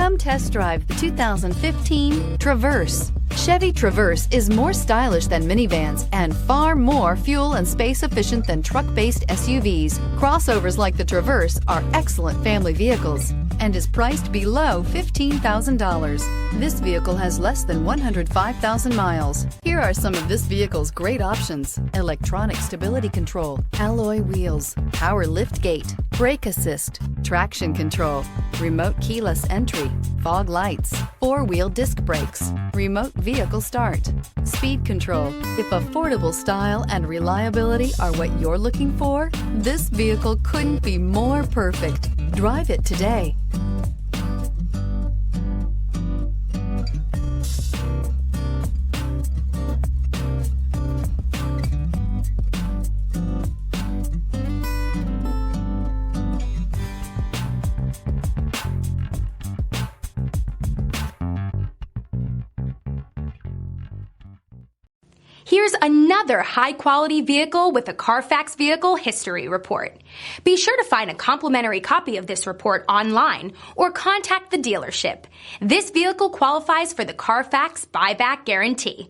Come test drive the 2015 Traverse. Chevy Traverse is more stylish than minivans and far more fuel and space efficient than truck-based SUVs. Crossovers like the Traverse are excellent family vehicles and is priced below $15,000. This vehicle has less than 105,000 miles. Here are some of this vehicle's great options: electronic stability control, alloy wheels, power lift gate, brake assist, traction control, remote keyless entry, fog lights, four-wheel disc brakes, remote vehicle start, speed control. If affordable style and reliability are what you're looking for, this vehicle couldn't be more perfect. Drive it today. Here's another high-quality vehicle with a Carfax Vehicle History Report. Be sure to find a complimentary copy of this report online or contact the dealership. This vehicle qualifies for the Carfax Buyback Guarantee.